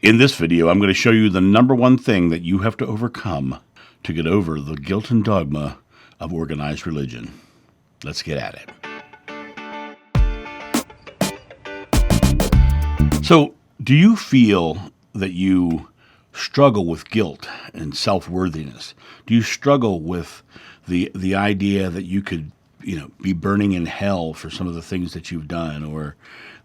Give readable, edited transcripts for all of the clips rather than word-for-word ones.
In this video, I'm going to show you the number one thing that you have to overcome to get over the guilt and dogma of organized religion. Let's get at it. So, do you feel that you struggle with guilt and self-worthiness? Do you struggle with the idea that you could, be burning in hell for some of the things that you've done, or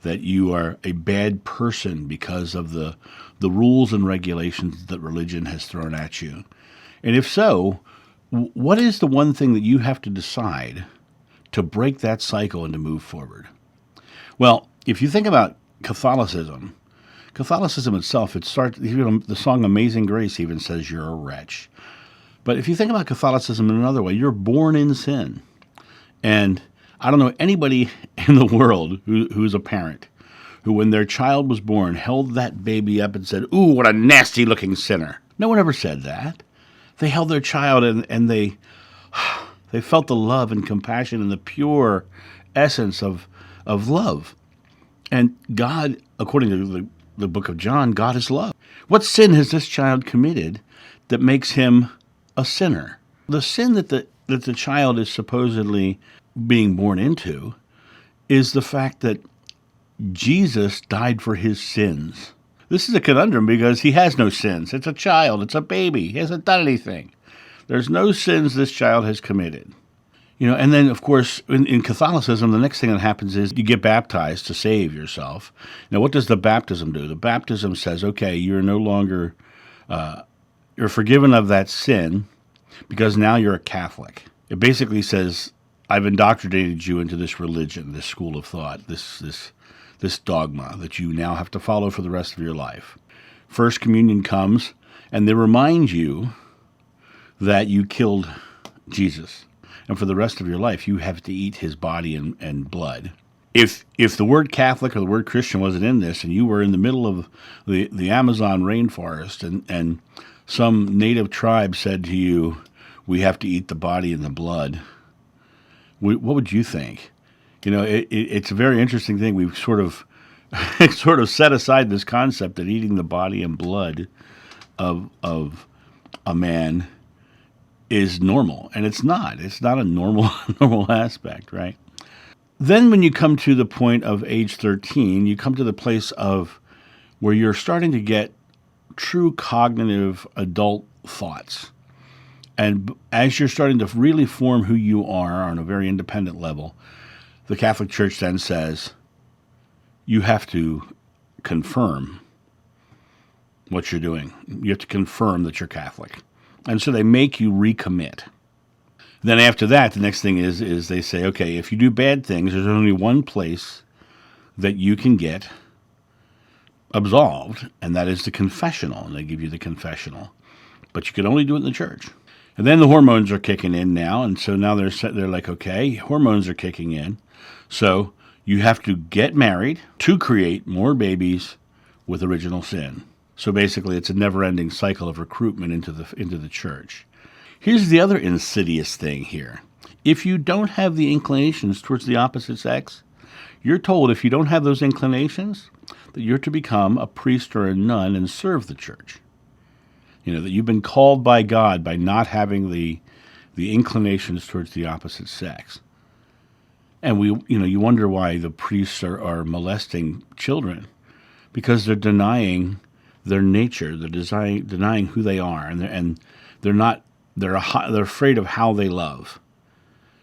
that you are a bad person because of the rules and regulations that religion has thrown at you? And if so, what is the one thing that you have to decide to break that cycle and to move forward? Well, if you think about Catholicism itself, it starts, the song Amazing Grace even says you're a wretch. But if you think about Catholicism in another way, you're born in sin. And I don't know anybody in the world who's a parent who, when their child was born, held that baby up and said, "Ooh, what a nasty-looking sinner." No one ever said that. They held their child and they felt the love and compassion and the pure essence of love. And God, according to the book of John, God is love. What sin has this child committed that makes him a sinner? The sin that the child is supposedly being born into is the fact that Jesus died for his sins. This is a conundrum because he has no sins. It's a child. It's a baby. He hasn't done anything. There's no sins this child has committed. And then, of course, in Catholicism, the next thing that happens is you get baptized to save yourself. Now, what does the baptism do? The baptism says, okay, you're no longer, you're forgiven of that sin because now you're a Catholic. It basically says, I've indoctrinated you into this religion, this school of thought, this dogma that you now have to follow for the rest of your life. First communion comes, and they remind you that you killed Jesus. And for the rest of your life, you have to eat his body and blood. If the word Catholic or the word Christian wasn't in this, and you were in the middle of the Amazon rainforest, and some native tribe said to you, we have to eat the body and the blood, what would you think? It's a very interesting thing. We've sort of set aside this concept that eating the body and blood of a man is normal, and it's not. It's not a normal aspect, right? Then when you come to the point of age 13, you come to the place of where you're starting to get true cognitive adult thoughts. And as you're starting to really form who you are on a very independent level, the Catholic Church then says, you have to confirm what you're doing. You have to confirm that you're Catholic. And so they make you recommit. Then after that, the next thing is they say, okay, if you do bad things, there's only one place that you can get absolved, and that is the confessional. And they give you the confessional. But you can only do it in the church. And then the hormones are kicking in now, and so now they're like, okay, hormones are kicking in. So you have to get married to create more babies with original sin. So basically, it's a never-ending cycle of recruitment into the church. Here's the other insidious thing here. If you don't have the inclinations towards the opposite sex, you're told if you don't have those inclinations, that you're to become a priest or a nun and serve the church. That you've been called by God by not having the inclinations towards the opposite sex. And you wonder why the priests are molesting children, because they're denying their nature, they're denying who they are, and they're afraid of how they love.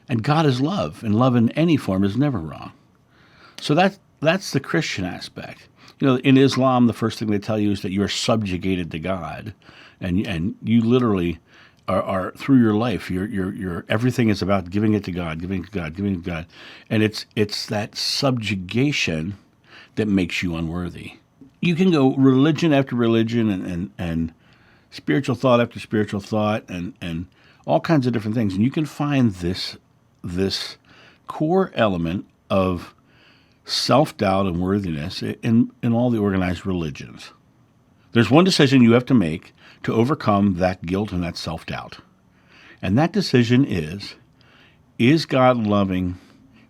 And God is love, and love in any form is never wrong. So that's the Christian aspect. In Islam, the first thing they tell you is that you are subjugated to God, and you literally are through your life. Your everything is about giving it to God, giving it to God, giving it to God, and it's that subjugation that makes you unworthy. You can go religion after religion and spiritual thought after spiritual thought and all kinds of different things, and you can find this core element of self-doubt and worthiness in all the organized religions. There's one decision you have to make to overcome that guilt and that self-doubt. And that decision is God loving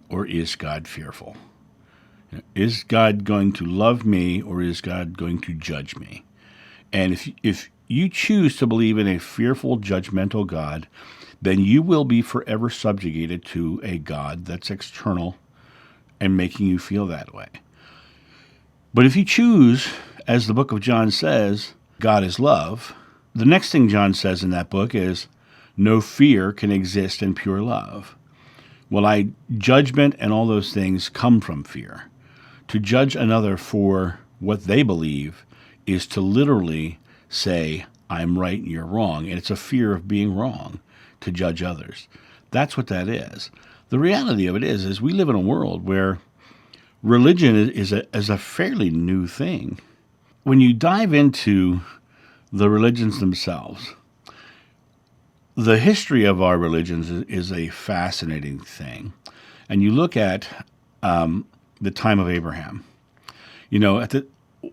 or is God fearful? Is God going to love me or is God going to judge me? And if you choose to believe in a fearful, judgmental God, then you will be forever subjugated to a God that's external and making you feel that way. But if you choose, as the book of John says, God is love, the next thing John says in that book is, no fear can exist in pure love. Well, judgment and all those things come from fear. To judge another for what they believe is to literally say, I'm right and you're wrong. And it's a fear of being wrong to judge others. That's what that is. The reality of it is we live in a world where religion is a fairly new thing. When you dive into the religions themselves, the history of our religions is a fascinating thing. And you look at the time of Abraham.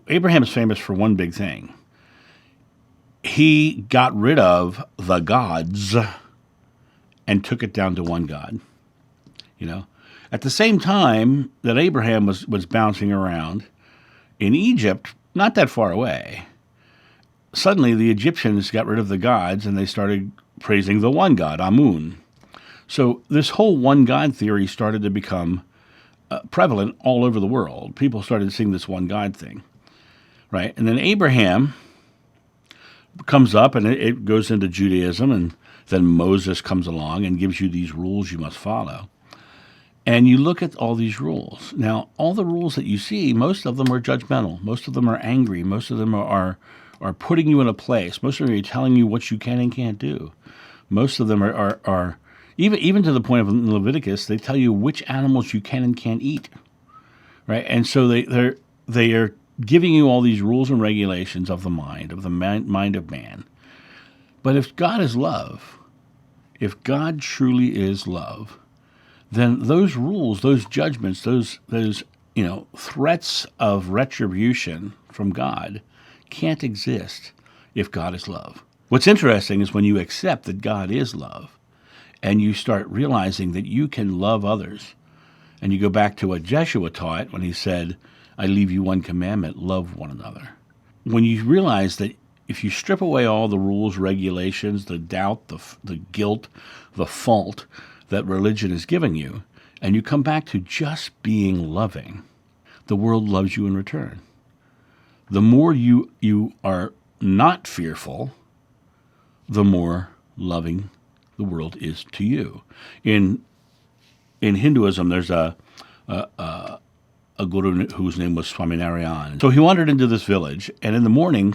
Abraham is famous for one big thing. He got rid of the gods and took it down to one God. At the same time that Abraham was bouncing around in Egypt, not that far away, suddenly the Egyptians got rid of the gods and they started praising the one God, Amun. So this whole one God theory started to become prevalent all over the world. People started seeing this one God thing, right? And then Abraham comes up and it goes into Judaism, and then Moses comes along and gives you these rules you must follow. And you look at all these rules. Now, all the rules that you see, most of them are judgmental. Most of them are angry. Most of them are putting you in a place. Most of them are telling you what you can and can't do. Most of them are even to the point of Leviticus, they tell you which animals you can and can't eat, right? And so they are giving you all these rules and regulations of the mind of man. But if God is love, if God truly is love, then those rules, those judgments, those threats of retribution from God can't exist if God is love. What's interesting is when you accept that God is love and you start realizing that you can love others, and you go back to what Jeshua taught when he said, I leave you one commandment, love one another. When you realize that if you strip away all the rules, regulations, the doubt, the guilt, the fault that religion is giving you, and you come back to just being loving, the world loves you in return. The more you are not fearful, the more loving the world is to you. In Hinduism, there's a guru whose name was Swaminarayan. So he wandered into this village, and in the morning,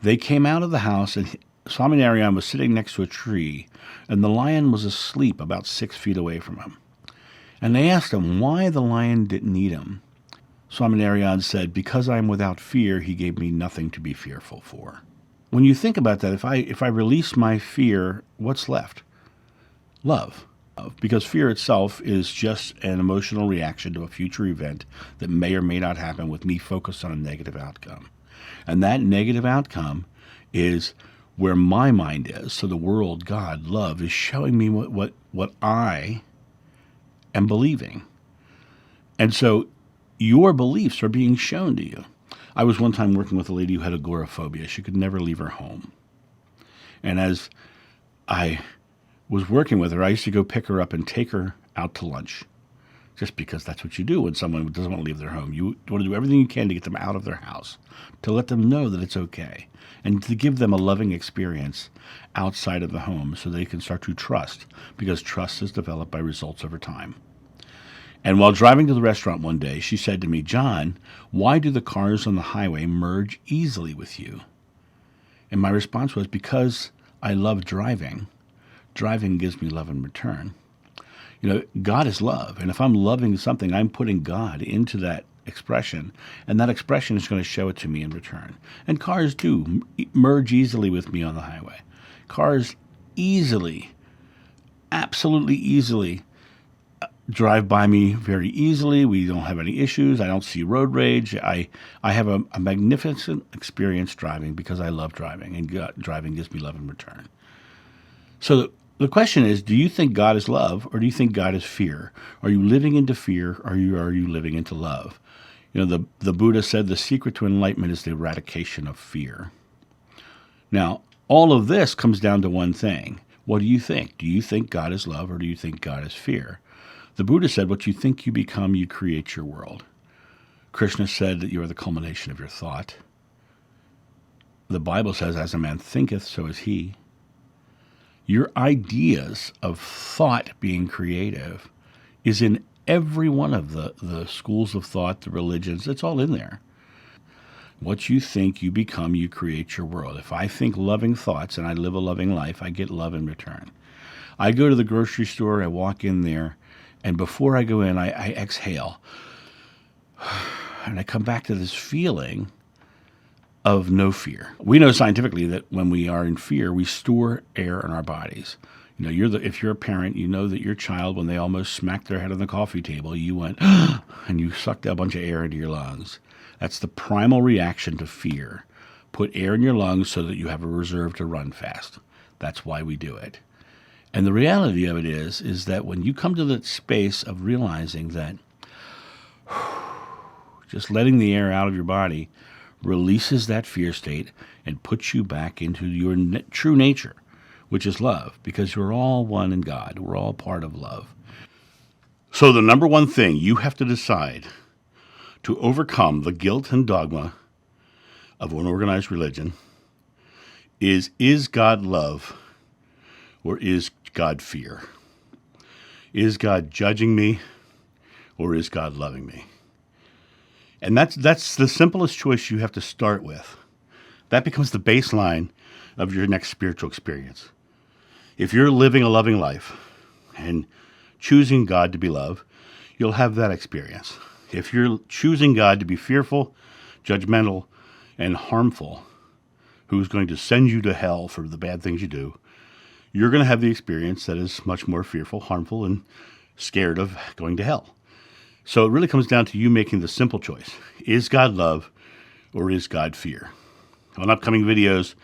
they came out of the house, and Swaminarayan was sitting next to a tree, and the lion was asleep about 6 feet away from him. And they asked him why the lion didn't eat him. Swaminarayan said, because I am without fear, he gave me nothing to be fearful for. When you think about that, if I release my fear, what's left? Love. Because fear itself is just an emotional reaction to a future event that may or may not happen with me focused on a negative outcome. And that negative outcome is where my mind is. So the world, God, love, is showing me what I am believing. And so your beliefs are being shown to you. I was one time working with a lady who had agoraphobia. She could never leave her home. And as I was working with her, I used to go pick her up and take her out to lunch, just because that's what you do when someone doesn't want to leave their home. You want to do everything you can to get them out of their house, to let them know that it's okay, and to give them a loving experience outside of the home so they can start to trust, because trust is developed by results over time. And while driving to the restaurant one day, she said to me, John, why do the cars on the highway merge easily with you? And my response was, because I love driving. Driving gives me love in return. God is love. And if I'm loving something, I'm putting God into that expression. And that expression is going to show it to me in return. And cars do merge easily with me on the highway. Cars easily, absolutely easily, drive by me very easily. We don't have any issues. I don't see road rage. I have a magnificent experience driving because I love driving, and driving gives me love in return. So the question is, do you think God is love, or do you think God is fear? Are you living into fear, or are you living into love? The Buddha said the secret to enlightenment is the eradication of fear. Now, all of this comes down to one thing. What do you think? Do you think God is love or do you think God is fear? The Buddha said, what you think you become, you create your world. Krishna said that you are the culmination of your thought. The Bible says, as a man thinketh, so is he. Your ideas of thought being creative is in every one of the schools of thought, the religions. It's all in there. What you think you become, you create your world. If I think loving thoughts and I live a loving life, I get love in return. I go to the grocery store, I walk in there, and before I go in, I exhale. And I come back to this feeling of no fear. We know scientifically that when we are in fear, we store air in our bodies. You know, if you're a parent, you know that your child, when they almost smacked their head on the coffee table, you went, and you sucked a bunch of air into your lungs. That's the primal reaction to fear. Put air in your lungs so that you have a reserve to run fast. That's why we do it. And the reality of it is that when you come to that space of realizing that just letting the air out of your body releases that fear state and puts you back into your true nature, which is love, because we're all one in God. We're all part of love. So the number one thing you have to decide to overcome the guilt and dogma of unorganized religion is God love or is God fear? Is God judging me or is God loving me? And that's the simplest choice you have to start with. That becomes the baseline of your next spiritual experience. If you're living a loving life and choosing God to be love, you'll have that experience. If you're choosing God to be fearful, judgmental, and harmful, who's going to send you to hell for the bad things you do, you're going to have the experience that is much more fearful, harmful, and scared of going to hell. So it really comes down to you making the simple choice. Is God love or is God fear? On upcoming videos,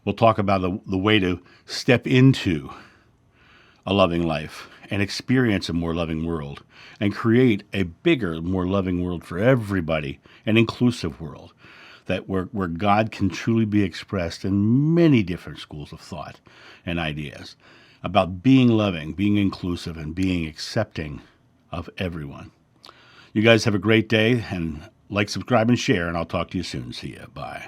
we'll talk about the way to step into a loving life and experience a more loving world and create a bigger, more loving world for everybody, an inclusive world that where God can truly be expressed in many different schools of thought and ideas about being loving, being inclusive, and being accepting of everyone. You guys have a great day, and like, subscribe, and share, and I'll talk to you soon. See ya. Bye.